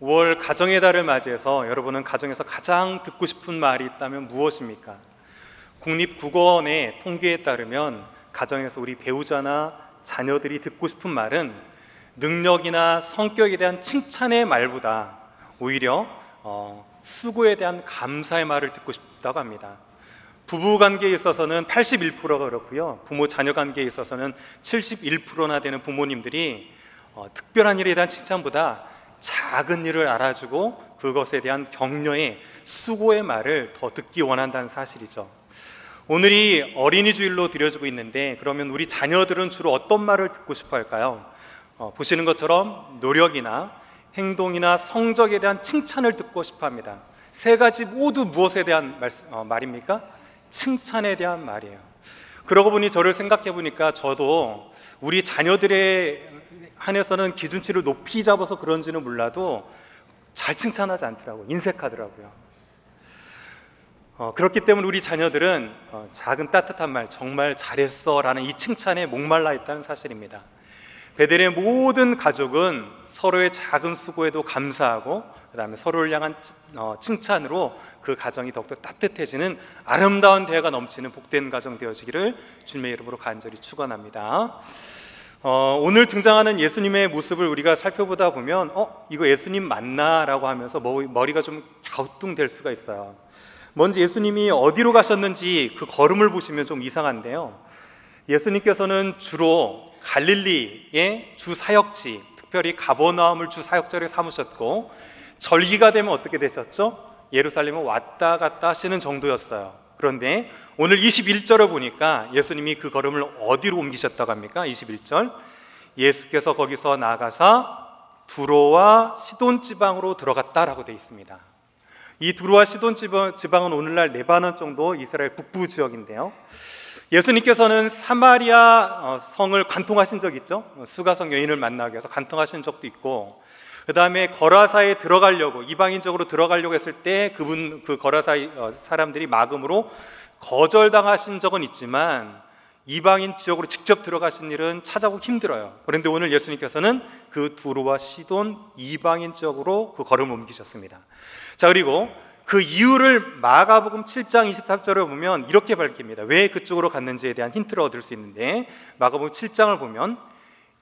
5월 가정의 달을 맞이해서 여러분은 가정에서 가장 듣고 싶은 말이 있다면 무엇입니까? 국립국어원의 통계에 따르면 가정에서 우리 배우자나 자녀들이 듣고 싶은 말은 능력이나 성격에 대한 칭찬의 말보다 오히려 수고에 대한 감사의 말을 듣고 싶다고 합니다. 부부 관계에 있어서는 81%가 그렇고요, 부모 자녀 관계에 있어서는 71%나 되는 부모님들이 특별한 일에 대한 칭찬보다 작은 일을 알아주고 그것에 대한 격려의 수고의 말을 더 듣기 원한다는 사실이죠. 오늘이 어린이 주일로 드려지고 있는데, 그러면 우리 자녀들은 주로 어떤 말을 듣고 싶어 할까요? 보시는 것처럼 노력이나 행동이나 성적에 대한 칭찬을 듣고 싶어 합니다. 세 가지 모두 무엇에 대한 말입니까? 칭찬에 대한 말이에요. 그러고 보니 저를 생각해 보니까 저도 우리 자녀들에 한해서는 기준치를 높이 잡아서 그런지는 몰라도 잘 칭찬하지 않더라고요. 인색하더라고요. 그렇기 때문에 우리 자녀들은 작은 따뜻한 말, 정말 잘했어 라는 이 칭찬에 목말라 있다는 사실입니다. 베델의 모든 가족은 서로의 작은 수고에도 감사하고, 그 다음에 서로를 향한 칭찬으로 그 가정이 더욱더 따뜻해지는 아름다운 대화가 넘치는 복된 가정 되어지기를 주님의 이름으로 간절히 축원합니다. 오늘 등장하는 예수님의 모습을 우리가 살펴보다 보면 이거 예수님 맞나? 라고 하면서 머리가 좀 갸우뚱될 수가 있어요. 먼저 예수님이 어디로 가셨는지 그 걸음을 보시면 좀 이상한데요, 예수님께서는 주로 갈릴리의 주 사역지, 특별히 가버나움을 주 사역지로 삼으셨고, 절기가 되면 어떻게 되셨죠? 예루살렘을 왔다 갔다 하시는 정도였어요. 그런데 오늘 21절을 보니까 예수님이 그 걸음을 어디로 옮기셨다고 합니까? 21절, 예수께서 거기서 나가사 두로와 시돈 지방으로 들어갔다라고 되어 있습니다. 이 두로와 시돈 지방은 오늘날 레바논 정도 이스라엘 북부 지역인데요, 예수님께서는 사마리아 성을 관통하신 적 있죠? 수가성 여인을 만나기 위해서 관통하신 적도 있고, 그 다음에 거라사에 들어가려고, 이방인적으로 들어가려고 했을 때 그 거라사 사람들이 막음으로 거절당하신 적은 있지만 이방인 지역으로 직접 들어가신 일은 찾아보기 힘들어요. 그런데 오늘 예수님께서는 그 두로와 시돈 이방인 지역으로 그 걸음을 옮기셨습니다. 자, 그리고 그 이유를 마가복음 7장 23절에 보면 이렇게 밝힙니다. 왜 그쪽으로 갔는지에 대한 힌트를 얻을 수 있는데, 마가복음 7장을 보면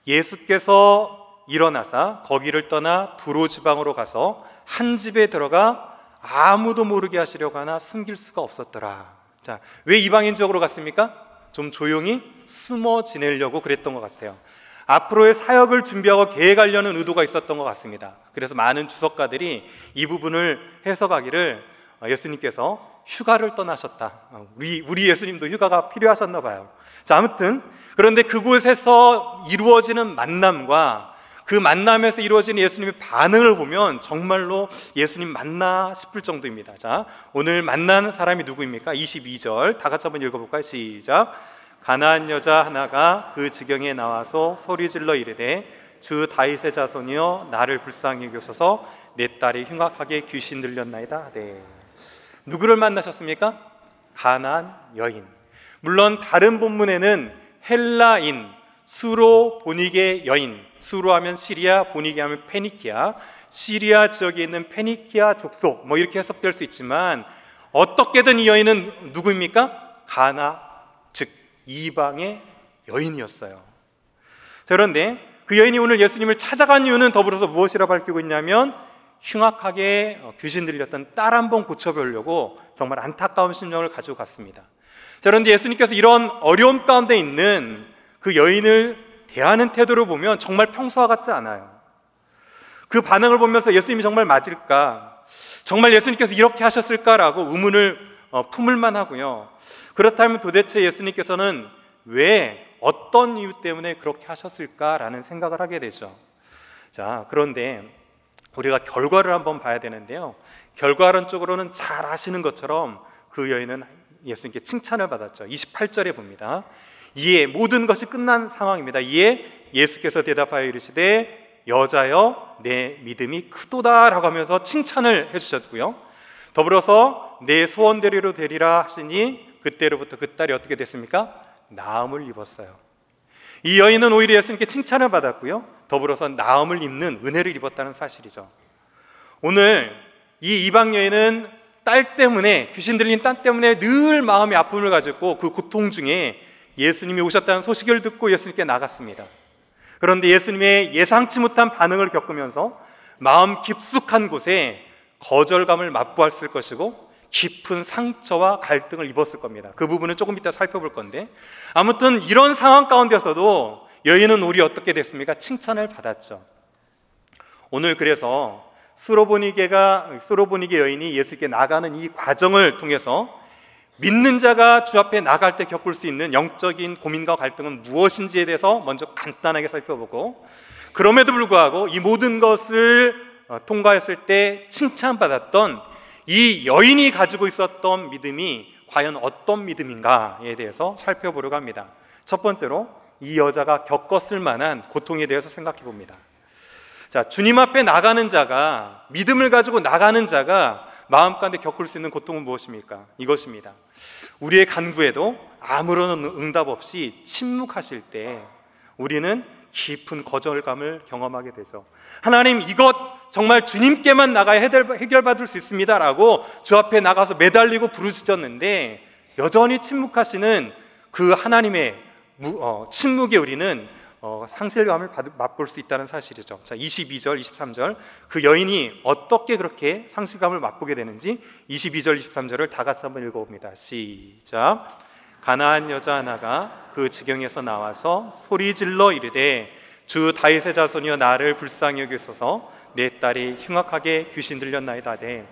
예수께서 일어나사 거기를 떠나 두로 지방으로 가서 한 집에 들어가 아무도 모르게 하시려고 하나 숨길 수가 없었더라. 자, 왜 이방인 지역으로 갔습니까? 좀 조용히 숨어 지내려고 그랬던 것 같아요. 앞으로의 사역을 준비하고 계획하려는 의도가 있었던 것 같습니다. 그래서 많은 주석가들이 이 부분을 해석하기를 예수님께서 휴가를 떠나셨다, 우리 예수님도 휴가가 필요하셨나 봐요. 자, 아무튼 그런데 그곳에서 이루어지는 만남과 그 만남에서 이루어지는 예수님의 반응을 보면 정말로 예수님 맞나 싶을 정도입니다. 자, 오늘 만난 사람이 누구입니까? 22절 다 같이 한번 읽어볼까요? 시작. 가나안 여자 하나가 그 지경에 나와서 소리질러 이르되 주 다윗의 자손이여 나를 불쌍히 여기소서, 내 딸이 흉악하게 귀신 들렸나이다. 네. 누구를 만나셨습니까? 가나안 여인. 물론 다른 본문에는 헬라인, 수로 보니게 여인, 수로 하면 시리아, 보니게 하면 페니키아, 시리아 지역에 있는 페니키아 족속 이렇게 해석될 수 있지만, 어떻게든 이 여인은 누구입니까? 가나, 즉 이방의 여인이었어요. 그런데 그 여인이 오늘 예수님을 찾아간 이유는 더불어서 무엇이라 밝히고 있냐면, 흉악하게 귀신 들렸던 딸 한 번 고쳐보려고 정말 안타까운 심정을 가지고 갔습니다. 그런데 예수님께서 이런 어려움 가운데 있는 그 여인을 대하는 태도를 보면 정말 평소와 같지 않아요. 그 반응을 보면서 예수님이 정말 맞을까, 정말 예수님께서 이렇게 하셨을까라고 의문을 품을 만하고요. 그렇다면 도대체 예수님께서는 왜, 어떤 이유 때문에 그렇게 하셨을까라는 생각을 하게 되죠. 자, 그런데 우리가 결과를 한번 봐야 되는데요, 결과론적으로는 잘 아시는 것처럼 그 여인은 예수님께 칭찬을 받았죠. 28절에 봅니다. 이에 모든 것이 끝난 상황입니다. 이에 예수께서 대답하여 이르시되 여자여 내 믿음이 크도다 라고 하면서 칭찬을 해주셨고요, 더불어서 내 소원대로 되리라 하시니 그때로부터 그 딸이 어떻게 됐습니까? 나음을 입었어요. 이 여인은 오히려 예수님께 칭찬을 받았고요, 더불어서 나음을 입는 은혜를 입었다는 사실이죠. 오늘 이 이방 여인은 딸 때문에, 귀신 들린 딸 때문에 늘 마음의 아픔을 가지고 그 고통 중에 예수님이 오셨다는 소식을 듣고 예수님께 나갔습니다. 그런데 예수님의 예상치 못한 반응을 겪으면서 마음 깊숙한 곳에 거절감을 맛보았을 것이고 깊은 상처와 갈등을 입었을 겁니다. 그 부분은 조금 이따 살펴볼 건데, 아무튼 이런 상황 가운데서도 여인은 우리 어떻게 됐습니까? 칭찬을 받았죠. 오늘 그래서 수로보니게 여인이 예수께 나가는 이 과정을 통해서 믿는 자가 주 앞에 나갈 때 겪을 수 있는 영적인 고민과 갈등은 무엇인지에 대해서 먼저 간단하게 살펴보고, 그럼에도 불구하고 이 모든 것을 통과했을 때 칭찬받았던 이 여인이 가지고 있었던 믿음이 과연 어떤 믿음인가에 대해서 살펴보려고 합니다. 첫 번째로 이 여자가 겪었을 만한 고통에 대해서 생각해 봅니다. 자, 주님 앞에 나가는 자가, 믿음을 가지고 나가는 자가 마음 가운데 겪을 수 있는 고통은 무엇입니까? 이것입니다. 우리의 간구에도 아무런 응답 없이 침묵하실 때 우리는 깊은 거절감을 경험하게 되죠. 하나님, 이것 정말 주님께만 나가야 해결받을 수 있습니다 라고 주 앞에 나가서 매달리고 부르짖었는데 여전히 침묵하시는 그 하나님의 침묵에 우리는 상실감을 맛볼 수 있다는 사실이죠. 자, 22절, 23절 그 여인이 어떻게 그렇게 상실감을 맛보게 되는지 22절, 23절을 다 같이 한번 읽어봅니다. 시작. 가나안 여자 하나가 그 지경에서 나와서 소리질러 이르되 주 다윗의 자손이여 나를 불쌍히 여기소서 내 딸이 흉악하게 귀신 들렸나이다되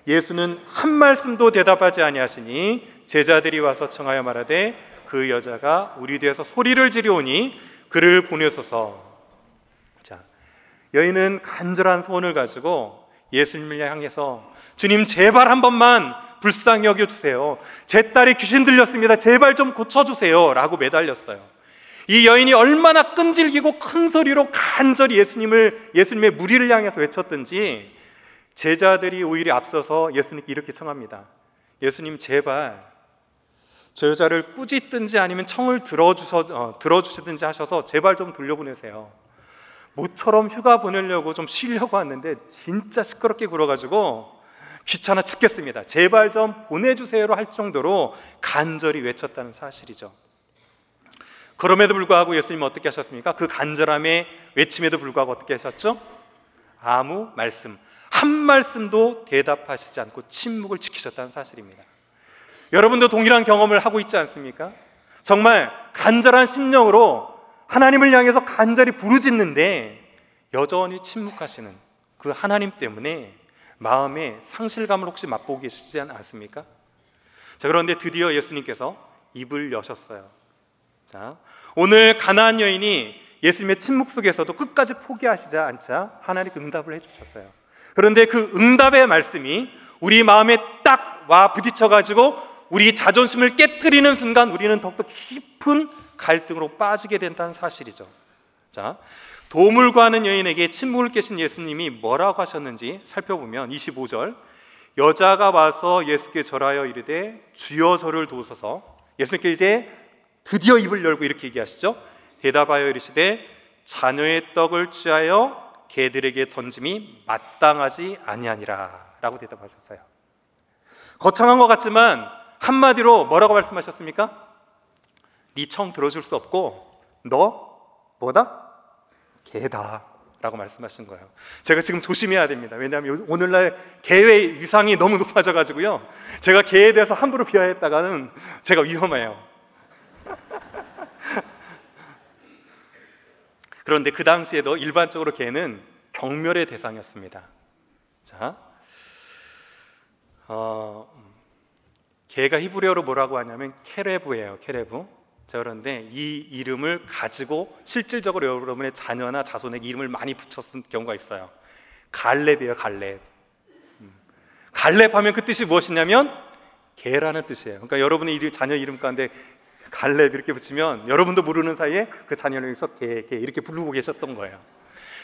예수는 한 말씀도 대답하지 아니하시니 제자들이 와서 청하여 말하되 그 여자가 우리 뒤에서 소리를 지르오니 그를 보내소서. 자, 여인은 간절한 소원을 가지고 예수님을 향해서 주님 제발 한 번만 불쌍히 여겨주세요. 제 딸이 귀신 들렸습니다. 제발 좀 고쳐주세요 라고 매달렸어요. 이 여인이 얼마나 끈질기고 큰 소리로 간절히 예수님의 무리를 향해서 외쳤든지 제자들이 오히려 앞서서 예수님께 이렇게 청합니다. 예수님 제발 저 여자를 꾸짖든지 아니면 청을 들어주시든지 하셔서 제발 좀 돌려보내세요. 모처럼 휴가 보내려고 좀 쉬려고 왔는데 진짜 시끄럽게 굴어가지고 귀찮아 죽겠습니다. 제발 좀 보내주세요로 할 정도로 간절히 외쳤다는 사실이죠. 그럼에도 불구하고 예수님은 어떻게 하셨습니까? 그 간절함의 외침에도 불구하고 어떻게 하셨죠? 아무 말씀, 한 말씀도 대답하시지 않고 침묵을 지키셨다는 사실입니다. 여러분도 동일한 경험을 하고 있지 않습니까? 정말 간절한 심령으로 하나님을 향해서 간절히 부르짖는데 여전히 침묵하시는 그 하나님 때문에 마음에 상실감을 혹시 맛보고 계시지 않습니까? 자, 그런데 드디어 예수님께서 입을 여셨어요. 자, 오늘 가나안 여인이 예수님의 침묵 속에서도 끝까지 포기하시지 않자 하나님 응답을 해주셨어요. 그런데 그 응답의 말씀이 우리 마음에 딱 와 부딪혀가지고 우리 자존심을 깨트리는 순간 우리는 더욱더 깊은 갈등으로 빠지게 된다는 사실이죠. 자, 도움을 구하는 여인에게 침묵을 깨신 예수님이 뭐라고 하셨는지 살펴보면 25절 여자가 와서 예수께 절하여 이르되 주여 저를 도우소서. 예수님께 이제 드디어 입을 열고 이렇게 얘기하시죠. 대답하여 이르시되 자녀의 떡을 취하여 개들에게 던짐이 마땅하지 아니하니라 라고 대답하셨어요. 거창한 것 같지만 한마디로 뭐라고 말씀하셨습니까? 네 청 들어줄 수 없고 너 뭐다? 개다 라고 말씀하신 거예요. 제가 지금 조심해야 됩니다. 왜냐하면 오늘날 개의 위상이 너무 높아져가지고요, 제가 개에 대해서 함부로 비하했다가는 제가 위험해요. 그런데 그 당시에도 일반적으로 개는 경멸의 대상이었습니다. 자, 개가 히브리어로 뭐라고 하냐면 케레브예요. 케레브. 자, 그런데 이 이름을 가지고 실질적으로 여러분의 자녀나 자손에게 이름을 많이 붙였을 경우가 있어요. 갈렙이에요. 갈렙. 갈렙 하면 그 뜻이 무엇이냐면 개라는 뜻이에요. 그러니까 여러분의 자녀 이름 가운데 갈렙 이렇게 붙이면 여러분도 모르는 사이에 그 자녀를 위해서 개 이렇게 부르고 계셨던 거예요.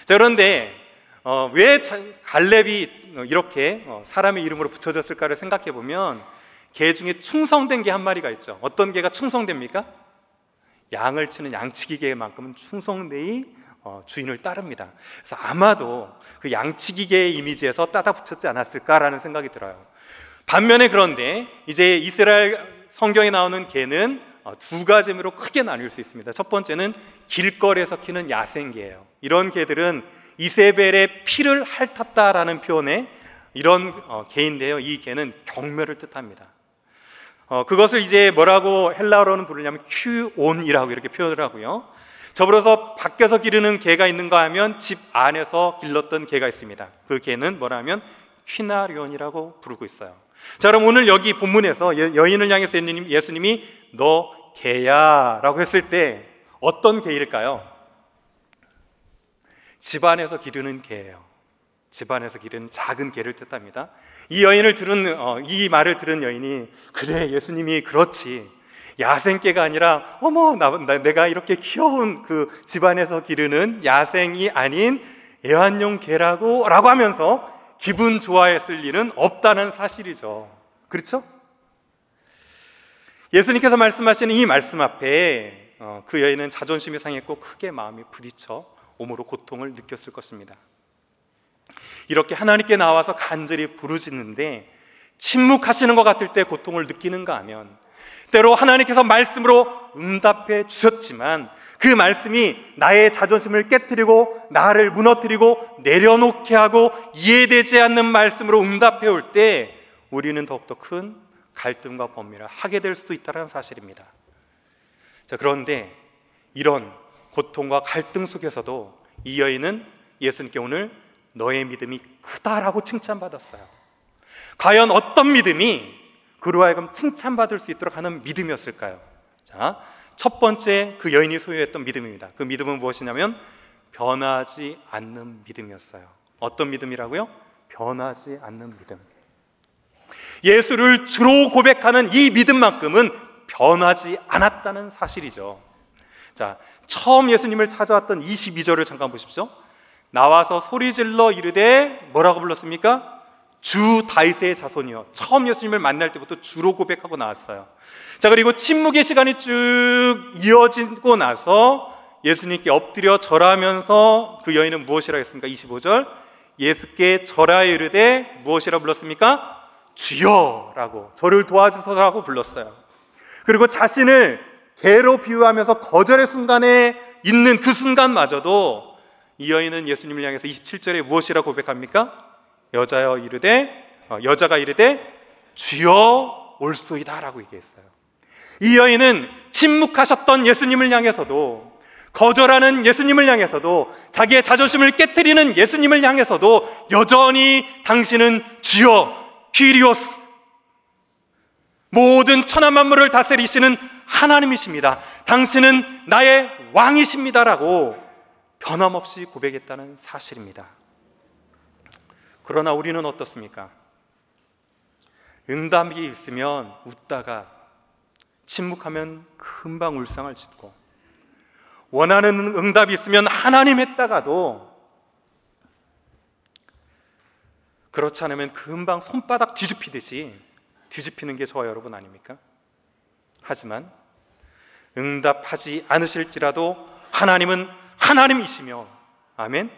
자, 그런데 왜 갈렙이 이렇게 사람의 이름으로 붙여졌을까를 생각해 보면 개 중에 충성된 개 한 마리가 있죠. 어떤 개가 충성됩니까? 양을 치는 양치기 개만큼은 충성되이 주인을 따릅니다. 그래서 아마도 그 양치기개의 이미지에서 따다 붙였지 않았을까라는 생각이 들어요. 반면에 그런데 이제 이스라엘 성경에 나오는 개는 두 가지 의미로 크게 나뉠 수 있습니다. 첫 번째는 길거리에서 키는 야생개예요. 이런 개들은 이세벨의 피를 핥았다라는 표현의 이런 개인데요. 이 개는 경멸을 뜻합니다. 그것을 이제 뭐라고 헬라어로는 부르냐면 큐온이라고 이렇게 표현을 하고요. 저버려서 밖에서 기르는 개가 있는가 하면 집 안에서 길렀던 개가 있습니다. 그 개는 뭐라면 퀴나리온이라고 부르고 있어요. 자, 그럼 오늘 여기 본문에서 여인을 향해서 예수님이 너 개야 라고 했을 때 어떤 개일까요? 집안에서 기르는 개예요. 집안에서 기르는 작은 개를 뜻합니다. 이 말을 들은 여인이 그래, 예수님이 그렇지, 야생개가 아니라 어머 내가 이렇게 귀여운 그 집안에서 기르는 야생이 아닌 애완용 개라고 라고 하면서 기분 좋아했을 일은 없다는 사실이죠. 그렇죠? 예수님께서 말씀하시는 이 말씀 앞에 그 여인은 자존심이 상했고 크게 마음이 부딪혀 몸으로 고통을 느꼈을 것입니다. 이렇게 하나님께 나와서 간절히 부르짖는데 침묵하시는 것 같을 때 고통을 느끼는가 하면 때로 하나님께서 말씀으로 응답해 주셨지만 그 말씀이 나의 자존심을 깨트리고 나를 무너뜨리고 내려놓게 하고 이해되지 않는 말씀으로 응답해 올 때 우리는 더욱더 큰 갈등과 범위를 하게 될 수도 있다는 사실입니다. 자, 그런데 이런 고통과 갈등 속에서도 이 여인은 예수님께 오늘 너의 믿음이 크다라고 칭찬받았어요. 과연 어떤 믿음이 그로 하여금 칭찬받을 수 있도록 하는 믿음이었을까요? 자, 첫 번째 그 여인이 소유했던 믿음입니다. 그 믿음은 무엇이냐면 변하지 않는 믿음이었어요. 어떤 믿음이라고요? 변하지 않는 믿음. 예수를 주로 고백하는 이 믿음만큼은 변하지 않았다는 사실이죠. 자, 처음 예수님을 찾아왔던 22절을 잠깐 보십시오. 나와서 소리질러 이르되 뭐라고 불렀습니까? 주 다윗의 자손이요. 처음 예수님을 만날 때부터 주로 고백하고 나왔어요. 자, 그리고 침묵의 시간이 쭉 이어지고 나서 예수님께 엎드려 절하면서 그 여인은 무엇이라고 했습니까? 25절 예수께 절하여 이르되 무엇이라고 불렀습니까? 주여라고, 저를 도와주소서라고 불렀어요. 그리고 자신을 개로 비유하면서 거절의 순간에 있는 그 순간마저도 이 여인은 예수님을 향해서 27절에 무엇이라고 고백합니까? 여자가 이르되 주여 올소이다 라고 얘기했어요. 이 여인은 침묵하셨던 예수님을 향해서도, 거절하는 예수님을 향해서도, 자기의 자존심을 깨트리는 예수님을 향해서도 여전히 당신은 주여 퀴리오스, 모든 천하 만물을 다스리시는 하나님이십니다, 당신은 나의 왕이십니다라고 변함없이 고백했다는 사실입니다. 그러나 우리는 어떻습니까? 응답이 있으면 웃다가 침묵하면 금방 울상을 짓고, 원하는 응답이 있으면 하나님 했다가도 그렇지 않으면 금방 손바닥 뒤집히듯이 뒤집히는 게 저와 여러분 아닙니까? 하지만 응답하지 않으실지라도 하나님은 하나님이시며, 아멘,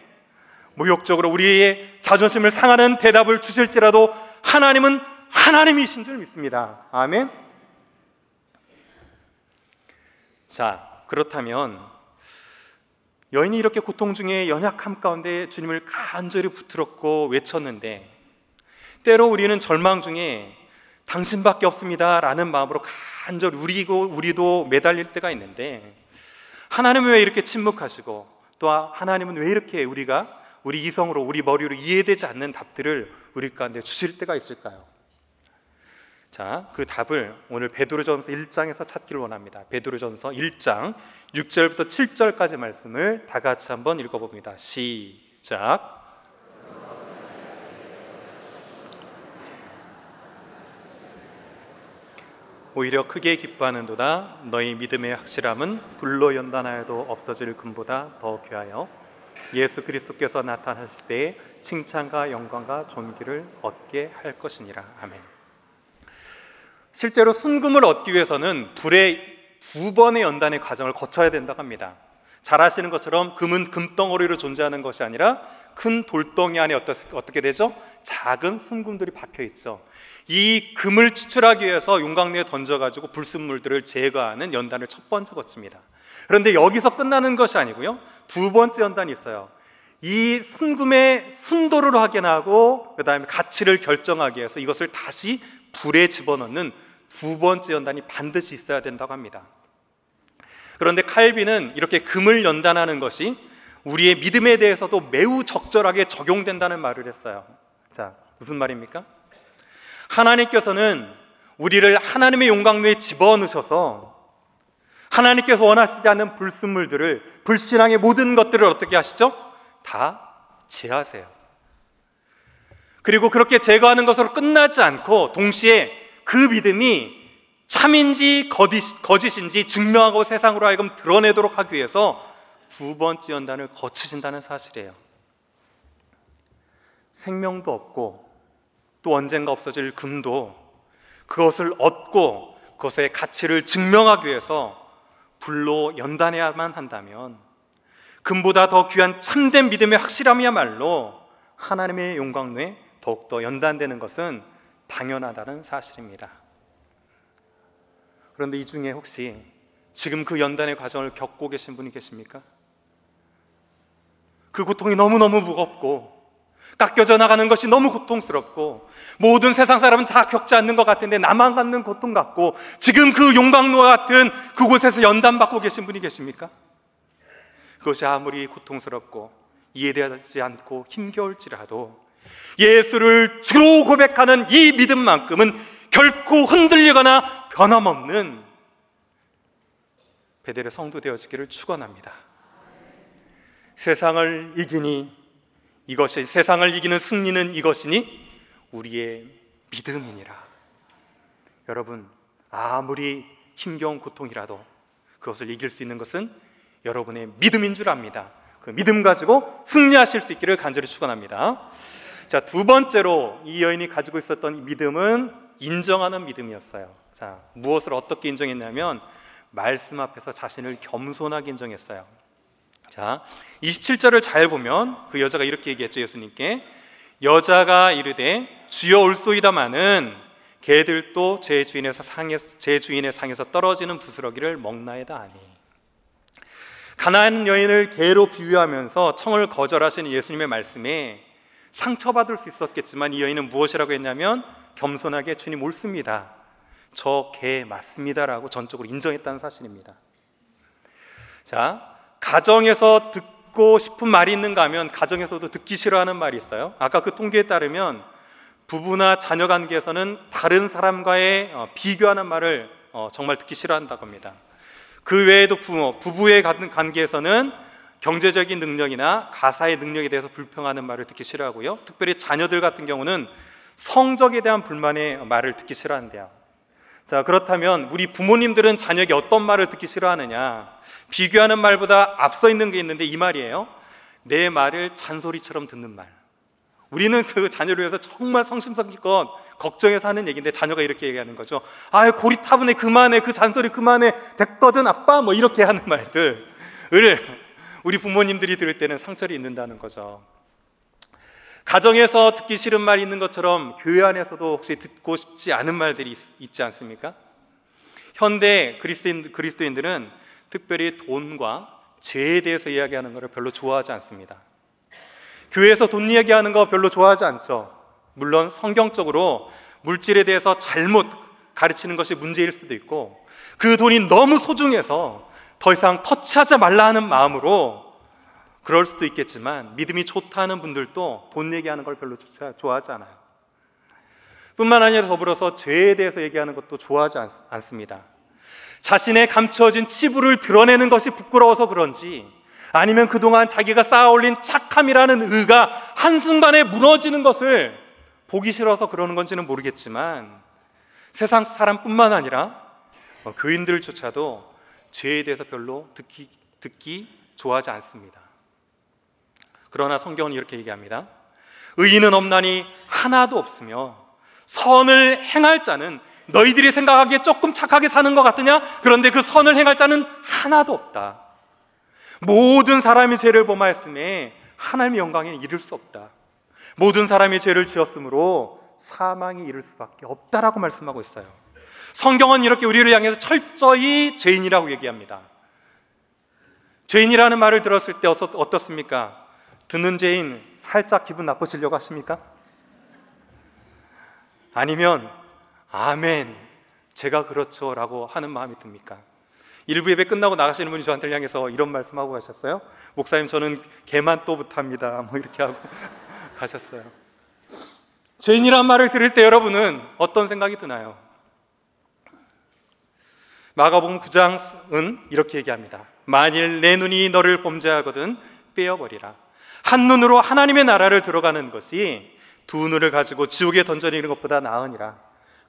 모욕적으로 우리의 자존심을 상하는 대답을 주실지라도 하나님은 하나님이신 줄 믿습니다. 아멘. 자, 그렇다면 여인이 이렇게 고통 중에 연약함 가운데 주님을 간절히 붙들었고 외쳤는데, 때로 우리는 절망 중에 당신밖에 없습니다 라는 마음으로 간절히 우리도 매달릴 때가 있는데, 하나님은 왜 이렇게 침묵하시고, 또 하나님은 왜 이렇게 우리 이성으로, 우리 머리로 이해되지 않는 답들을 우리 가운데 주실 때가 있을까요? 자, 그 답을 오늘 베드로전서 1장에서 찾기를 원합니다. 베드로전서 1장 6절부터 7절까지 말씀을 다 같이 한번 읽어봅니다. 시작. 오히려 크게 기뻐하는도다. 너희 믿음의 확실함은 불로 연단하여도 없어질 금보다 더 귀하여 예수 그리스도께서 나타나실 때에 칭찬과 영광과 존귀를 얻게 할 것이니라. 아멘. 실제로 순금을 얻기 위해서는 불의 2번의 연단의 과정을 거쳐야 된다고 합니다. 잘 아시는 것처럼 금은 금덩어리로 존재하는 것이 아니라 큰 돌덩이 안에 어떻게 되죠? 작은 순금들이 박혀 있죠. 이 금을 추출하기 위해서 용광로에 던져가지고 불순물들을 제거하는 연단을 첫 번째 거칩니다. 그런데 여기서 끝나는 것이 아니고요, 두 번째 연단이 있어요. 이 순금의 순도를 확인하고 그 다음에 가치를 결정하기 위해서 이것을 다시 불에 집어넣는 두 번째 연단이 반드시 있어야 된다고 합니다. 그런데 칼빈은 이렇게 금을 연단하는 것이 우리의 믿음에 대해서도 매우 적절하게 적용된다는 말을 했어요. 자, 무슨 말입니까? 하나님께서는 우리를 하나님의 용광로에 집어넣으셔서 하나님께서 원하시지 않는 불순물들을, 불신앙의 모든 것들을 어떻게 하시죠? 다 제하세요. 그리고 그렇게 제거하는 것으로 끝나지 않고 동시에 그 믿음이 참인지 거짓인지 증명하고 세상으로 하여금 드러내도록 하기 위해서 두 번째 연단을 거치신다는 사실이에요. 생명도 없고 또 언젠가 없어질 금도 그것을 얻고 그것의 가치를 증명하기 위해서 불로 연단해야만 한다면 금보다 더 귀한 참된 믿음의 확실함이야말로 하나님의 용광로에 더욱더 연단되는 것은 당연하다는 사실입니다. 그런데 이 중에 혹시 지금 그 연단의 과정을 겪고 계신 분이 계십니까? 그 고통이 너무너무 무겁고 깎여져 나가는 것이 너무 고통스럽고 모든 세상 사람은 다 겪지 않는 것 같은데 나만 갖는 고통 같고 지금 그 용광로와 같은 그곳에서 연단받고 계신 분이 계십니까? 그것이 아무리 고통스럽고 이해되지 않고 힘겨울지라도 예수를 주로 고백하는 이 믿음만큼은 결코 흔들리거나 변함없는 베델의 성도 되어지기를 축원합니다. 세상을 이기니 이것이, 세상을 이기는 승리는 이것이니 우리의 믿음이니라. 여러분, 아무리 힘겨운 고통이라도 그것을 이길 수 있는 것은 여러분의 믿음인 줄 압니다. 그 믿음 가지고 승리하실 수 있기를 간절히 축원합니다. 자, 두 번째로 이 여인이 가지고 있었던 믿음은 인정하는 믿음이었어요. 자, 무엇을 어떻게 인정했냐면 말씀 앞에서 자신을 겸손하게 인정했어요. 자, 27절을 잘 보면 그 여자가 이렇게 얘기했죠. 예수님께 여자가 이르되 주여 올소이다마는 개들도 제 주인의 상에서 떨어지는 부스러기를 먹나이다 하니. 가나안 여인을 개로 비유하면서 청을 거절하시는 예수님의 말씀에 상처받을 수 있었겠지만 이 여인은 무엇이라고 했냐면 겸손하게 주님 옳습니다, 저 개 맞습니다라고 전적으로 인정했다는 사실입니다. 자, 가정에서 듣고 싶은 말이 있는가 하면 가정에서도 듣기 싫어하는 말이 있어요. 아까 그 통계에 따르면 부부나 자녀 관계에서는 다른 사람과의 비교하는 말을 정말 듣기 싫어한다고 합니다. 그 외에도 부부의 관계에서는 경제적인 능력이나 가사의 능력에 대해서 불평하는 말을 듣기 싫어하고요, 특별히 자녀들 같은 경우는 성적에 대한 불만의 말을 듣기 싫어한대요. 자, 그렇다면 우리 부모님들은 자녀에게 어떤 말을 듣기 싫어하느냐? 비교하는 말보다 앞서 있는 게 있는데 이 말이에요. 내 말을 잔소리처럼 듣는 말. 우리는 그 자녀를 위해서 정말 성심성의껏 걱정해서 하는 얘기인데 자녀가 이렇게 얘기하는 거죠. 아유, 고리타분해, 그만해, 그 잔소리 그만해, 됐거든 아빠, 뭐 이렇게 하는 말들을 우리 부모님들이 들을 때는 상처를 입는다는 거죠. 가정에서 듣기 싫은 말이 있는 것처럼 교회 안에서도 혹시 듣고 싶지 않은 말들이 있지 않습니까? 현대 그리스도인들은 특별히 돈과 죄에 대해서 이야기하는 것을 별로 좋아하지 않습니다. 교회에서 돈 이야기하는 거 별로 좋아하지 않죠. 물론 성경적으로 물질에 대해서 잘못 가르치는 것이 문제일 수도 있고 그 돈이 너무 소중해서 더 이상 터치하지 말라 하는 마음으로 그럴 수도 있겠지만 믿음이 좋다는 분들도 돈 얘기하는 걸 별로 좋아하지 않아요. 뿐만 아니라 더불어서 죄에 대해서 얘기하는 것도 좋아하지 않습니다. 자신의 감추어진 치부를 드러내는 것이 부끄러워서 그런지 아니면 그동안 자기가 쌓아올린 착함이라는 의가 한순간에 무너지는 것을 보기 싫어서 그러는 건지는 모르겠지만 세상 사람뿐만 아니라 교인들조차도 죄에 대해서 별로 듣기 좋아하지 않습니다. 그러나 성경은 이렇게 얘기합니다. 의인은 없나니 하나도 없으며 선을 행할 자는 너희들이 생각하기에 조금 착하게 사는 것 같으냐? 그런데 그 선을 행할 자는 하나도 없다. 모든 사람이 죄를 범하였음에 하나님의 영광에 이를 수 없다. 모든 사람이 죄를 지었으므로 사망에 이를 수밖에 없다라고 말씀하고 있어요. 성경은 이렇게 우리를 향해서 철저히 죄인이라고 얘기합니다. 죄인이라는 말을 들었을 때 어떻습니까? 듣는 죄인 살짝 기분 나쁘시려고 하십니까? 아니면 아멘, 제가 그렇죠 라고 하는 마음이 듭니까? 일부 예배 끝나고 나가시는 분이 저한테 향해서 이런 말씀하고 가셨어요. 목사님, 저는 개만 또 못합니다, 뭐 이렇게 하고 가셨어요. 죄인이란 말을 들을 때 여러분은 어떤 생각이 드나요? 마가복음 9장은 이렇게 얘기합니다. 만일 내 눈이 너를 범죄하거든 빼어버리라. 한 눈으로 하나님의 나라를 들어가는 것이 두 눈을 가지고 지옥에 던져지는 것보다 나으니라.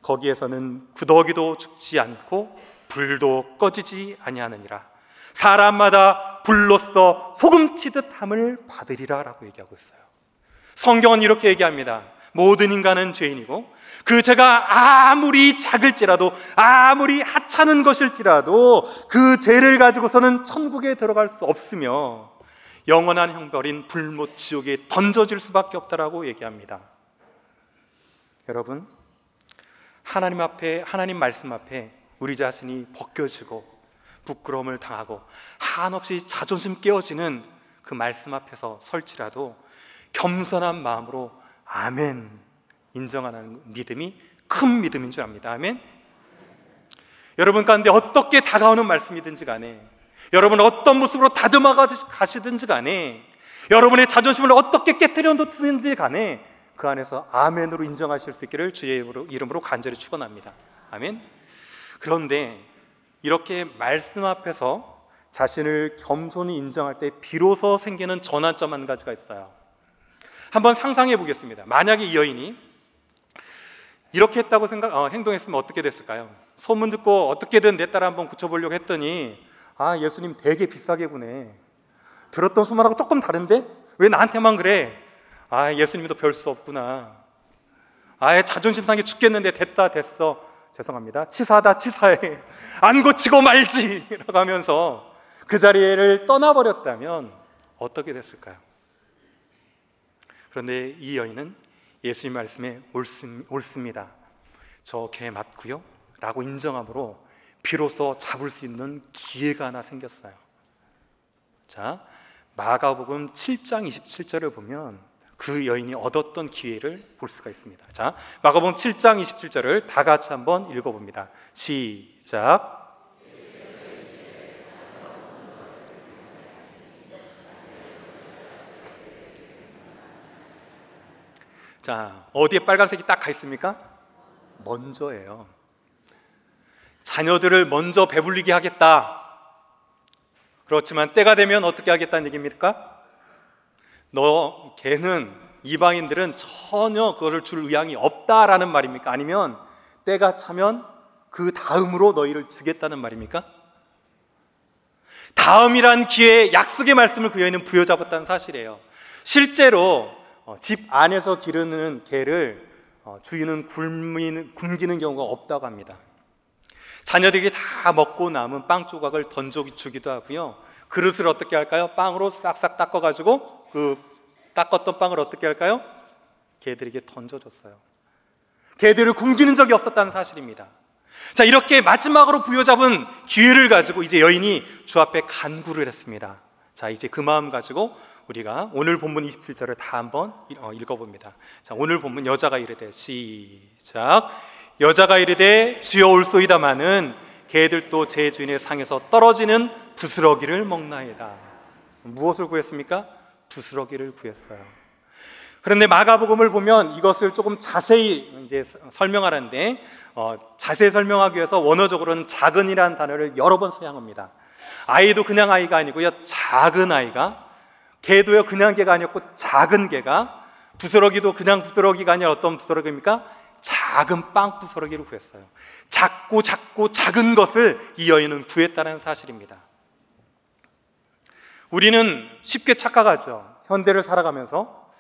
거기에서는 구더기도 죽지 않고 불도 꺼지지 아니하느니라. 사람마다 불로써 소금 치듯 함을 받으리라 라고 얘기하고 있어요. 성경은 이렇게 얘기합니다. 모든 인간은 죄인이고 그 죄가 아무리 작을지라도, 아무리 하찮은 것일지라도 그 죄를 가지고서는 천국에 들어갈 수 없으며 영원한 형벌인 불못 지옥에 던져질 수밖에 없다라고 얘기합니다. 여러분, 하나님 앞에, 하나님 말씀 앞에 우리 자신이 벗겨지고 부끄러움을 당하고 한없이 자존심 깨어지는 그 말씀 앞에서 설지라도 겸손한 마음으로 아멘 인정하는 믿음이 큰 믿음인 줄 압니다. 아멘. 여러분 가운데 어떻게 다가오는 말씀이든지 간에, 여러분 어떤 모습으로 다듬어 가시든지 간에, 여러분의 자존심을 어떻게 깨뜨려 놓든지 간에 그 안에서 아멘으로 인정하실 수 있기를 주의 이름으로 간절히 축원합니다. 아멘. 그런데 이렇게 말씀 앞에서 자신을 겸손히 인정할 때 비로소 생기는 전환점 한 가지가 있어요. 한번 상상해 보겠습니다. 만약에 이 여인이 이렇게 했다고 행동했으면 어떻게 됐을까요? 소문 듣고 어떻게든 내 딸 한번 고쳐보려고 했더니 아, 예수님 되게 비싸게 구네. 들었던 소문하고 조금 다른데? 왜 나한테만 그래? 아, 예수님도 별 수 없구나. 아, 자존심 상해 죽겠는데 됐어. 죄송합니다. 치사하다, 치사해. 안 고치고 말지! 라고 하면서 그 자리를 떠나버렸다면 어떻게 됐을까요? 그런데 이 여인은 예수님 말씀에 옳습니다. 저 개 맞고요 라고 인정함으로 비로소 잡을 수 있는 기회가 하나 생겼어요. 자, 마가복음 7장 27절을 보면 그 여인이 얻었던 기회를 볼 수가 있습니다. 자, 마가복음 7장 27절을 다 같이 한번 읽어봅니다. 시작. 자, 어디에 빨간색이 딱 가 있습니까? 먼저예요. 자녀들을 먼저 배불리게 하겠다. 그렇지만 때가 되면 어떻게 하겠다는 얘기입니까? 걔는, 이방인들은 전혀 그거를 줄 의향이 없다라는 말입니까? 아니면 때가 차면 그 다음으로 너희를 주겠다는 말입니까? 다음이란 기회에 약속의 말씀을 그 여인은 부여잡았다는 사실이에요. 실제로 집 안에서 기르는 개를 주인은 굶기는 경우가 없다고 합니다. 자녀들이 다 먹고 남은 빵 조각을 던져주기도 하고요. 그릇을 어떻게 할까요? 빵으로 싹싹 닦아가지고 그 닦았던 빵을 어떻게 할까요? 개들에게 던져줬어요. 개들을 굶기는 적이 없었다는 사실입니다. 자, 이렇게 마지막으로 부여잡은 기회를 가지고 이제 여인이 주 앞에 간구를 했습니다. 자, 이제 그 마음 가지고 우리가 오늘 본문 27절을 다 한번 읽어봅니다. 자, 오늘 본문 여자가 이르되, 시작. 여자가 이르되 주여 올소이다마는 개들도 제 주인의 상에서 떨어지는 부스러기를 먹나이다. 무엇을 구했습니까? 부스러기를 구했어요. 그런데 마가복음을 보면 이것을 조금 자세히 이제 설명하는데 자세히 설명하기 위해서 원어적으로는 작은이라는 단어를 여러 번 사용합니다. 아이도 그냥 아이가 아니고요, 작은 아이가, 개도요 그냥 개가 아니었고 작은 개가, 부스러기도 그냥 부스러기가 아니라 어떤 부스러기입니까? 작은 빵 부스러기를 구했어요. 작고 작은 것을 이 여인은 구했다는 사실입니다. 우리는 쉽게 착각하죠. 현대를 살아가면서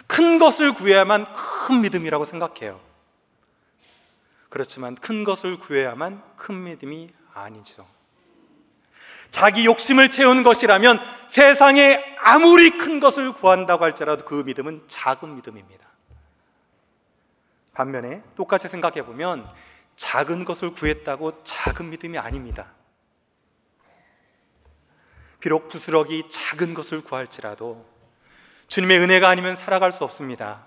큰 것을 구해야만 큰 믿음이라고 생각해요. 그렇지만 큰 것을 구해야만 큰 믿음이 아니죠. 자기 욕심을 채우는 것이라면 세상에 아무리 큰 것을 구한다고 할지라도 그 믿음은 작은 믿음입니다. 반면에 똑같이 생각해 보면 작은 것을 구했다고 작은 믿음이 아닙니다. 비록 부스러기 작은 것을 구할지라도 주님의 은혜가 아니면 살아갈 수 없습니다.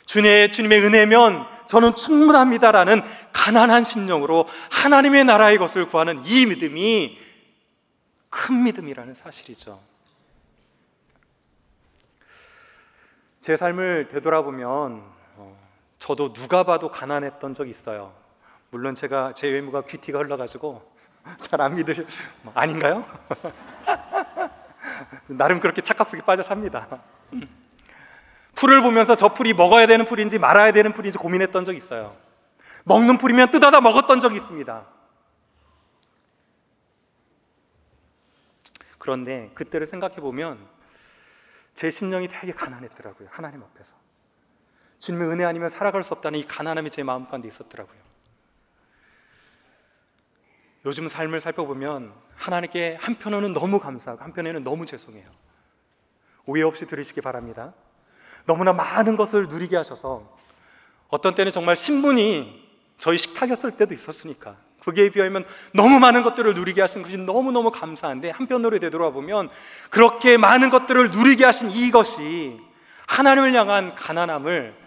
주님의 은혜면 저는 충분합니다라는 가난한 심령으로 하나님의 나라의 것을 구하는 이 믿음이 큰 믿음이라는 사실이죠. 제 삶을 되돌아보면 저도 누가 봐도 가난했던 적이 있어요. 물론 제 외모가 귀티가 흘러가지고 잘 안 믿을 아닌가요? 나름 그렇게 착각 속에 빠져 삽니다. 풀을 보면서 저 풀이 먹어야 되는 풀인지 말아야 되는 풀인지 고민했던 적이 있어요. 먹는 풀이면 뜯어다 먹었던 적이 있습니다. 그런데 그때를 생각해 보면 제 심령이 되게 가난했더라고요. 하나님 앞에서 주님의 은혜 아니면 살아갈 수 없다는 이 가난함이 제 마음 가운데 있었더라고요. 요즘 삶을 살펴보면 하나님께 한편으로는 너무 감사하고 한편에는 너무 죄송해요. 오해 없이 들으시기 바랍니다. 너무나 많은 것을 누리게 하셔서 어떤 때는 정말 신분이 저희 식탁이었을 때도 있었으니까 그에 비하면 너무 많은 것들을 누리게 하신 것이 너무너무 감사한데, 한편으로 되돌아보면 그렇게 많은 것들을 누리게 하신 이것이 하나님을 향한 가난함을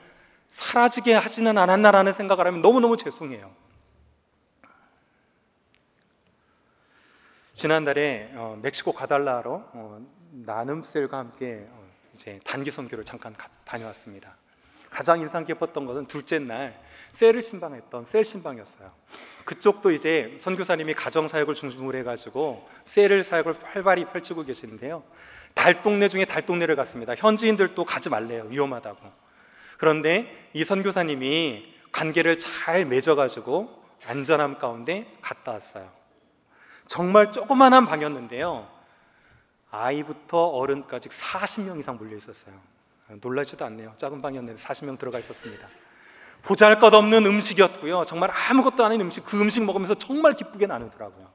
사라지게 하지는 않았나라는 생각을 하면 너무너무 죄송해요. 지난달에 멕시코 과달라로 나눔셀과 함께 이제 단기 선교를 잠깐 다녀왔습니다. 가장 인상 깊었던 것은 둘째 날 셀을 신방했던 셀 신방이었어요. 그쪽도 이제 선교사님이 가정사역을 중심으로 해가지고 셀을 사역을 활발히 펼치고 계시는데요, 달동네 중에 달동네를 갔습니다. 현지인들도 가지 말래요, 위험하다고. 그런데 이 선교사님이 관계를 잘 맺어가지고 안전함 가운데 갔다 왔어요. 정말 조그만한 방이었는데요, 아이부터 어른까지 40명 이상 몰려 있었어요. 놀라지도 않네요. 작은 방이었는데 40명 들어가 있었습니다. 보잘것없는 음식이었고요, 정말 아무것도 아닌 음식, 그 음식 먹으면서 정말 기쁘게 나누더라고요.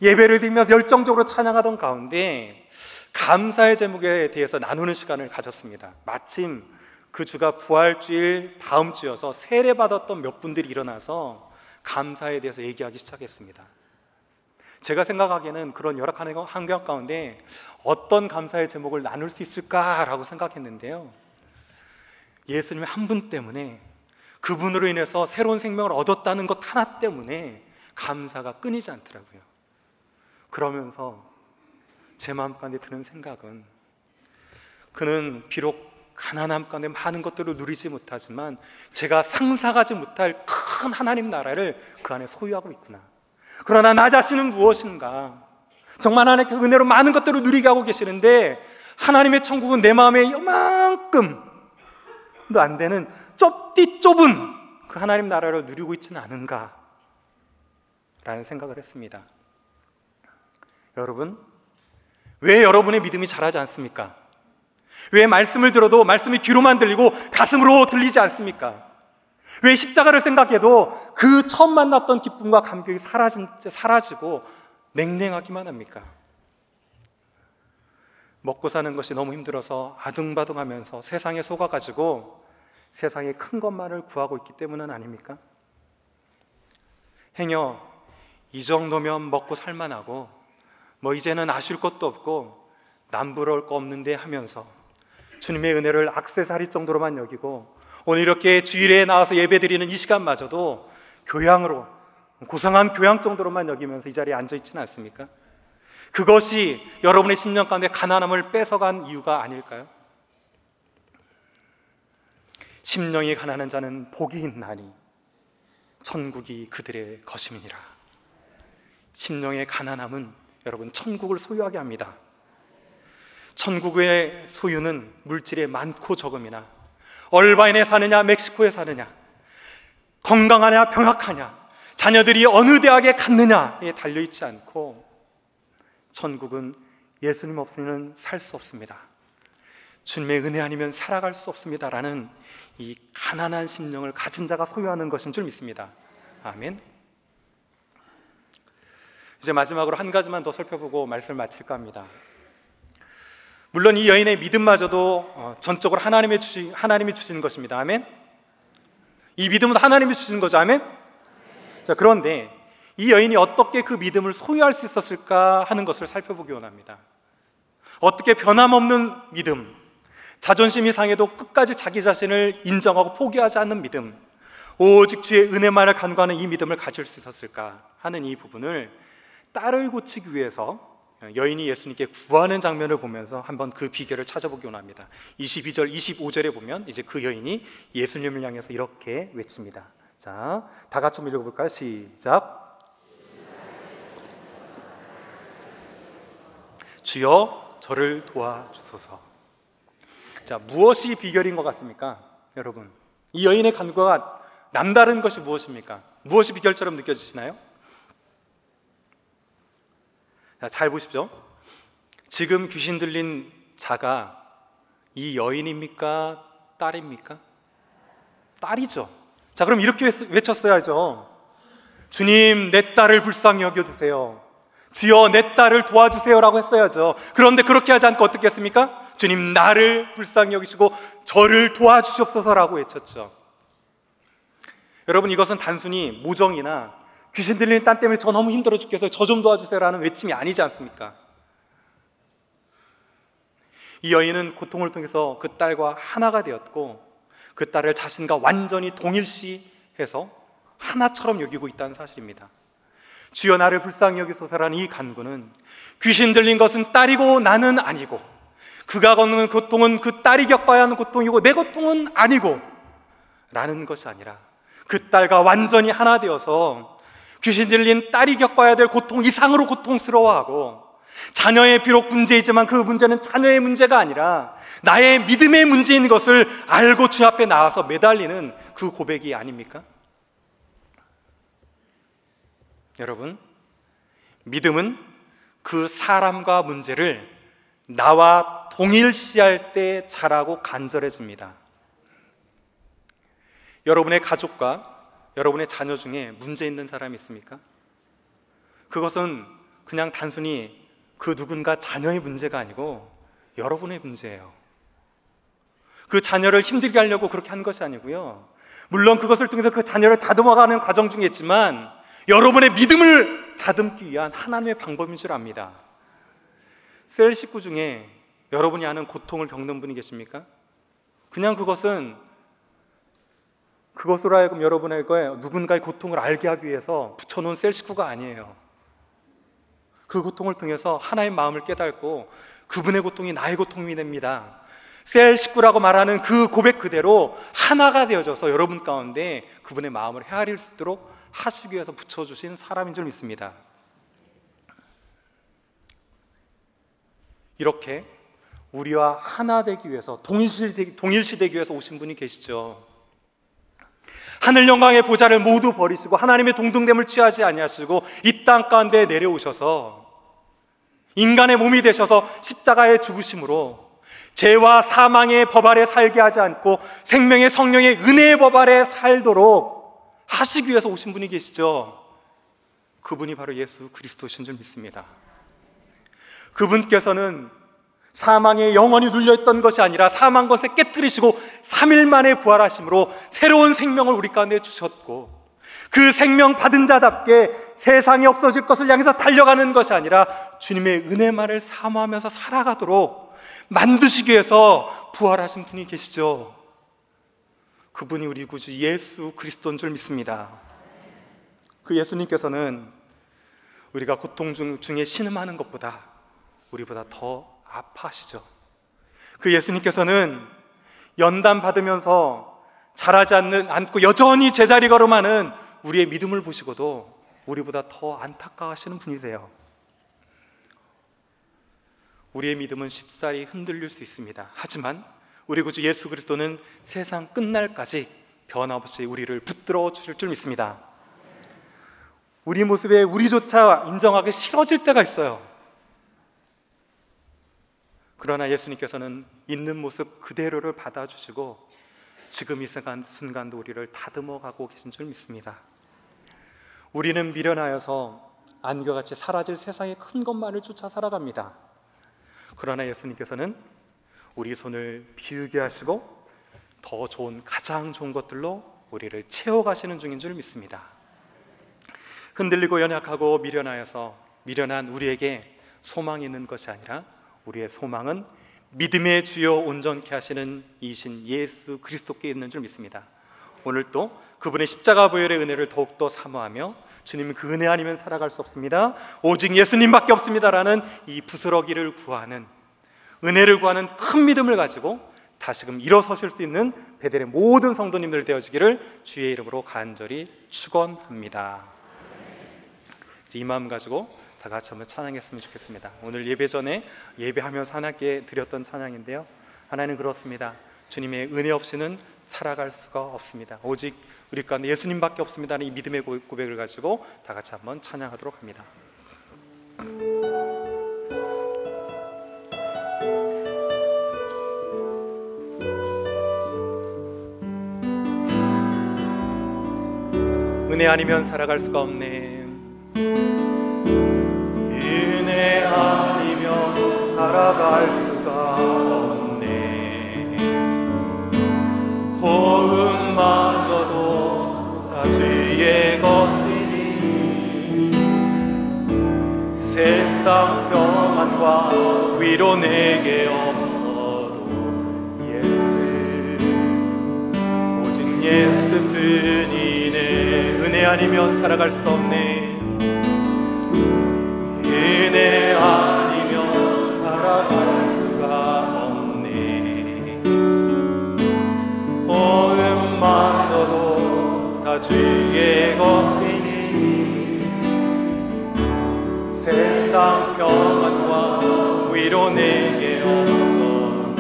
예배를 드리면서 열정적으로 찬양하던 가운데 감사의 제목에 대해서 나누는 시간을 가졌습니다. 마침 그 주가 부활주일 다음 주여서 세례받았던 몇 분들이 일어나서 감사에 대해서 얘기하기 시작했습니다. 제가 생각하기에는 그런 열악한 환경 가운데 어떤 감사의 제목을 나눌 수 있을까라고 생각했는데요, 예수님의 한 분 때문에, 그분으로 인해서 새로운 생명을 얻었다는 것 하나 때문에 감사가 끊이지 않더라고요. 그러면서 제 마음 가운데 드는 생각은, 그는 비록 가난함 가운데 많은 것들을 누리지 못하지만 제가 상상하지 못할 큰 하나님 나라를 그 안에 소유하고 있구나. 그러나 나 자신은 무엇인가? 정말 하나님께 은혜로 많은 것들을 누리게 하고 계시는데 하나님의 천국은 내 마음에 요만큼도 안 되는 좁디 좁은 그 하나님 나라를 누리고 있지는 않은가? 라는 생각을 했습니다. 여러분, 왜 여러분의 믿음이 자라지 않습니까? 왜 말씀을 들어도 말씀이 귀로만 들리고 가슴으로 들리지 않습니까? 왜 십자가를 생각해도 그 처음 만났던 기쁨과 감격이 사라지고 냉랭하기만 합니까? 먹고 사는 것이 너무 힘들어서 아둥바둥하면서 세상에 속아가지고 세상에 큰 것만을 구하고 있기 때문은 아닙니까? 행여 이 정도면 먹고 살만하고 뭐 이제는 아쉬울 것도 없고 남부러울 거 없는데 하면서 주님의 은혜를 액세서리 정도로만 여기고 오늘 이렇게 주일에 나와서 예배드리는 이 시간마저도 교양으로, 고상한 교양 정도로만 여기면서 이 자리에 앉아있지는 않습니까? 그것이 여러분의 심령 가운데 가난함을 뺏어간 이유가 아닐까요? 심령이 가난한 자는 복이 있나니 천국이 그들의 것임이니라. 심령의 가난함은 여러분 천국을 소유하게 합니다. 천국의 소유는 물질의 많고 적음이나 얼바인에 사느냐 멕시코에 사느냐, 건강하냐 병약하냐, 자녀들이 어느 대학에 갔느냐에 달려있지 않고 천국은 예수님 없이는 살 수 없습니다, 주님의 은혜 아니면 살아갈 수 없습니다라는 이 가난한 심령을 가진 자가 소유하는 것인 줄 믿습니다. 아멘. 이제 마지막으로 한 가지만 더 살펴보고 말씀을 마칠까 합니다. 물론 이 여인의 믿음마저도 전적으로 하나님이 주신 것입니다. 아멘. 이 믿음은 하나님이 주신 거죠. 아멘. 자, 그런데 이 여인이 어떻게 그 믿음을 소유할 수 있었을까 하는 것을 살펴보기 원합니다. 어떻게 변함없는 믿음, 자존심이 상해도 끝까지 자기 자신을 인정하고 포기하지 않는 믿음, 오직 주의 은혜만을 간구하는 이 믿음을 가질 수 있었을까 하는 이 부분을 딸을 고치기 위해서 여인이 예수님께 구하는 장면을 보면서 한번 그 비결을 찾아보기 원합니다. 22절, 25절에 보면 이제 그 여인이 예수님을 향해서 이렇게 외칩니다. 자, 다 같이 한번 읽어볼까요? 시작. 주여 저를 도와주소서. 자, 무엇이 비결인 것 같습니까? 여러분, 이 여인의 간구가 남다른 것이 무엇입니까? 무엇이 비결처럼 느껴지시나요? 자, 잘 보십시오. 지금 귀신 들린 자가 이 여인입니까? 딸입니까? 딸이죠. 자, 그럼 이렇게 외쳤어야죠. 주님, 내 딸을 불쌍히 여겨주세요. 주여 내 딸을 도와주세요라고 했어야죠. 그런데 그렇게 하지 않고 어떻게 했습니까? 주님, 나를 불쌍히 여기시고 저를 도와주시옵소서라고 외쳤죠. 여러분, 이것은 단순히 모정이나 귀신 들리는 딸 때문에 저 너무 힘들어 죽겠어요, 저 좀 도와주세요라는 외침이 아니지 않습니까? 이 여인은 고통을 통해서 그 딸과 하나가 되었고 그 딸을 자신과 완전히 동일시해서 하나처럼 여기고 있다는 사실입니다. 주여 나를 불쌍히 여기소서라는 이 간구는 귀신 들린 것은 딸이고 나는 아니고, 그가 겪는 고통은 그 딸이 겪어야 하는 고통이고 내 고통은 아니고 라는 것이 아니라 그 딸과 완전히 하나 되어서 귀신 들린 딸이 겪어야 될 고통 이상으로 고통스러워하고, 자녀의 비록 문제이지만 그 문제는 자녀의 문제가 아니라 나의 믿음의 문제인 것을 알고 주 앞에 나와서 매달리는 그 고백이 아닙니까? 여러분, 믿음은 그 사람과 문제를 나와 동일시할 때 자라고 간절해집니다. 여러분의 가족과 여러분의 자녀 중에 문제 있는 사람이 있습니까? 그것은 그냥 단순히 그 누군가 자녀의 문제가 아니고 여러분의 문제예요. 그 자녀를 힘들게 하려고 그렇게 한 것이 아니고요, 물론 그것을 통해서 그 자녀를 다듬어가는 과정 중에 있지만 여러분의 믿음을 다듬기 위한 하나님의 방법인 줄 압니다. 셀 식구 중에 여러분이 아는 고통을 겪는 분이 계십니까? 그냥 그것은 그것으로 하여금 여러분에게 누군가의 고통을 알게 하기 위해서 붙여놓은 셀 식구가 아니에요. 그 고통을 통해서 하나의 마음을 깨닫고 그분의 고통이 나의 고통이 됩니다. 셀 식구라고 말하는 그 고백 그대로 하나가 되어져서 여러분 가운데 그분의 마음을 헤아릴 수 있도록 하시기 위해서 붙여주신 사람인 줄 믿습니다. 이렇게 우리와 하나 되기 위해서 동일시되기 위해서 오신 분이 계시죠. 하늘 영광의 보좌를 모두 버리시고 하나님의 동등됨을 취하지 아니하시고 이 땅 가운데 내려오셔서 인간의 몸이 되셔서 십자가에 죽으심으로 죄와 사망의 법 아래 살게 하지 않고 생명의 성령의 은혜의 법 아래 살도록 하시기 위해서 오신 분이 계시죠. 그분이 바로 예수 그리스도신 줄 믿습니다. 그분께서는 사망에 영원히 눌려있던 것이 아니라 사망 것에 깨뜨리시고 3일 만에 부활하심으로 새로운 생명을 우리 가운데 주셨고, 그 생명 받은 자답게 세상에 없어질 것을 향해서 달려가는 것이 아니라 주님의 은혜만을 사모하면서 살아가도록 만드시기 위해서 부활하신 분이 계시죠. 그분이 우리 구주 예수 그리스도인 줄 믿습니다. 그 예수님께서는 우리가 고통 중에 신음하는 것보다 우리보다 더 아파하시죠. 그 예수님께서는 연단 받으면서 자라지 않고 여전히 제자리 걸음하는 우리의 믿음을 보시고도 우리보다 더 안타까워하시는 분이세요. 우리의 믿음은 쉽사리 흔들릴 수 있습니다. 하지만 우리 구주 예수 그리스도는 세상 끝날까지 변함없이 우리를 붙들어 주실 줄 믿습니다. 우리 모습에 우리조차 인정하기 싫어질 때가 있어요. 그러나 예수님께서는 있는 모습 그대로를 받아주시고 지금 이 순간도 우리를 다듬어 가고 계신 줄 믿습니다. 우리는 미련하여서 안개와 같이 사라질 세상의 큰 것만을 쫓아 살아갑니다. 그러나 예수님께서는 우리 손을 비우게 하시고 더 좋은, 가장 좋은 것들로 우리를 채워가시는 중인 줄 믿습니다. 흔들리고 연약하고 미련한 우리에게 소망이 있는 것이 아니라 우리의 소망은 믿음의 주요 온전케 하시는 이신 예수 그리스도께 있는 줄 믿습니다. 오늘 또 그분의 십자가 보혈의 은혜를 더욱더 사모하며 주님 그 은혜 아니면 살아갈 수 없습니다, 오직 예수님밖에 없습니다라는 이 부스러기를 구하는, 은혜를 구하는 큰 믿음을 가지고 다시금 일어서실 수 있는 베델의 모든 성도님들 되어지기를 주의 이름으로 간절히 축원합니다. 이 마음 가지고 다 같이 한번 찬양했으면 좋겠습니다. 오늘 예배 전에 예배하면서 하나님께 드렸던 찬양인데요, 하나는 그렇습니다. 주님의 은혜 없이는 살아갈 수가 없습니다. 오직 우리 가운데 예수님밖에 없습니다는 이 믿음의 고백을 가지고 다 같이 한번 찬양하도록 합니다. 은혜 아니면 살아갈 수가 없네. 은혜 아니면 살아갈 수가 없네. 호흡마저도 다 주의 것이니 세상 평안과 위로 내게 없어도 오직 예수뿐이네. 은혜 아니면 살아갈 수가 없네. 은혜 아니면 살아갈 수가 없네. 호흡마저도 다 주의 것이니 세상 평안과 위로 내게 없어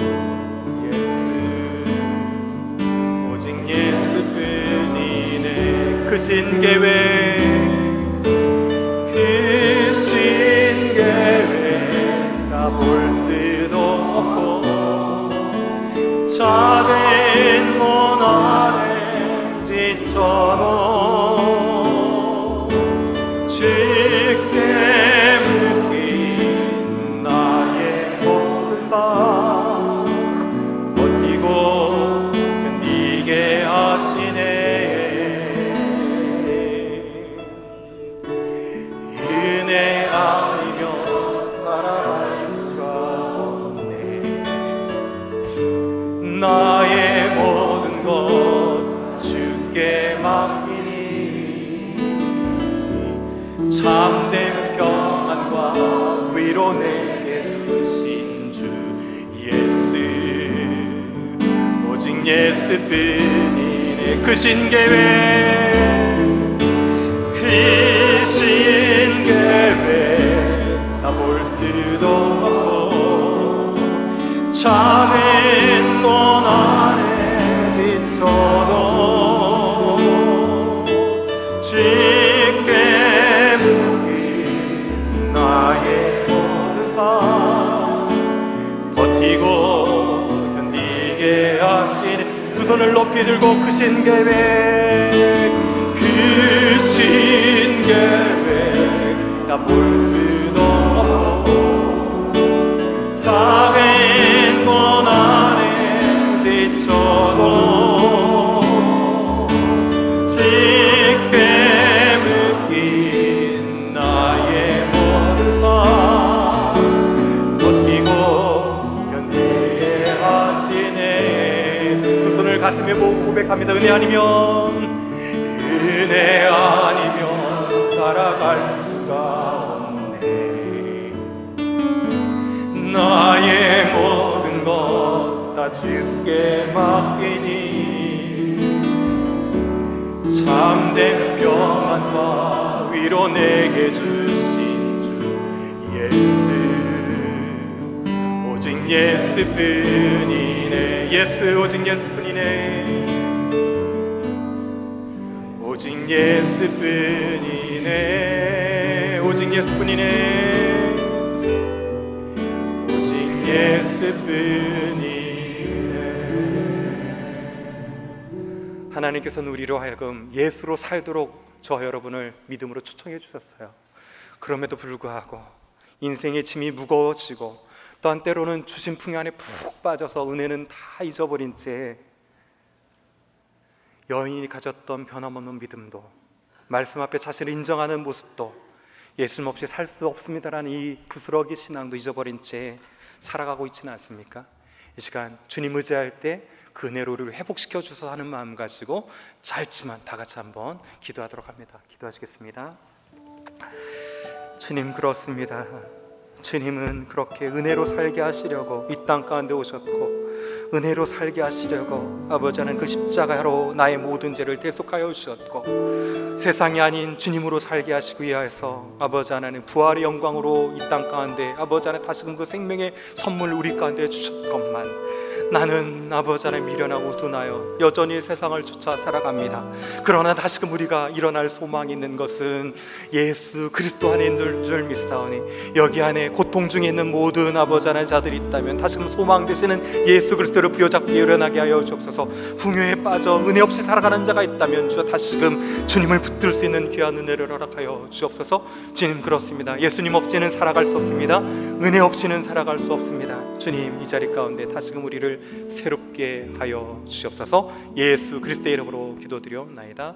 오직 예수뿐이네. 크신 계획 볼 수도 없고 작은 문 아래 지쳐도 주께 묶인 나의 모든 삶 버티고 견디게 하시네. 은혜 아니면 살아갈 나의 모든 것 주께 맡기니 참된 평안과 위로 내게 주신 주 예수 오직 예수뿐이네. 크신 계획 다 볼 수도 없고 작은 문 안에 지쳐도 주께 묶인 나의 모든 삶 버티고 견디게 하시네. 두 손을 높이 들고 크신 계획 다 볼 수도 없고 작은 문 안에 지쳐도 주께 묶인 나의 모든 삶 버티고 견디게 하시네. 두 손을 가슴에 모으고 고백합니다. 은혜 아니면 살아갈 수가 없네. 나의 모든 것 다 주께 맡기니 참된 평안과 위로 내게 주신 주 예수 오직 예수뿐이네. 예수 오직 예수뿐이네. 오직 예수뿐이네. 오직 예수뿐이네. 오직 예수뿐이네. 하나님께서는 우리로 하여금 예수로 살도록 저와 여러분을 믿음으로 초청해 주셨어요. 그럼에도 불구하고 인생의 짐이 무거워지고 또한 때로는 주심풍 안에 푹 빠져서 은혜는 다 잊어버린 채 여인이 가졌던 변함없는 믿음도, 말씀 앞에 자신을 인정하는 모습도, 예수님 없이 살 수 없습니다라는 이 부스러기 신앙도 잊어버린 채 살아가고 있지는 않습니까? 이 시간 주님 의지할 때 그 은혜로 우리를 회복시켜 주소서 하는 마음 가지고 짧지만 다 같이 한번 기도하도록 합니다. 기도하시겠습니다. 주님, 그렇습니다. 주님은 그렇게 은혜로 살게 하시려고 이 땅 가운데 오셨고, 은혜로 살게 하시려고 아버지 하나님 그 십자가로 나의 모든 죄를 대속하여 주셨고, 세상이 아닌 주님으로 살게 하시기 위하여서 아버지 하나님 부활의 영광으로 이 땅 가운데 아버지 하나님 다시금 그 생명의 선물 우리 가운데 주셨건만 나는 아버지 하나님 미련하고 우둔하여 여전히 세상을 쫓아 살아갑니다. 그러나 다시금 우리가 일어날 소망이 있는 것은 예수 그리스도 안에 있는 줄 믿사오니, 여기 안에 고통 중에 있는 모든 아버지 하나님 자들이 있다면 다시금 소망 되시는 예수 그리스도를 부여잡고 일어나게 하여 주옵소서. 풍요에 빠져 은혜 없이 살아가는 자가 있다면 주여 다시금 주님을 붙들 수 있는 귀한 은혜를 허락하여 주옵소서. 주님, 그렇습니다. 예수님 없이는 살아갈 수 없습니다. 은혜 없이는 살아갈 수 없습니다. 주님, 이 자리 가운데 다시금 우리를 새롭게 하여 주옵소서. 예수 그리스도의 이름으로 기도드리옵나이다.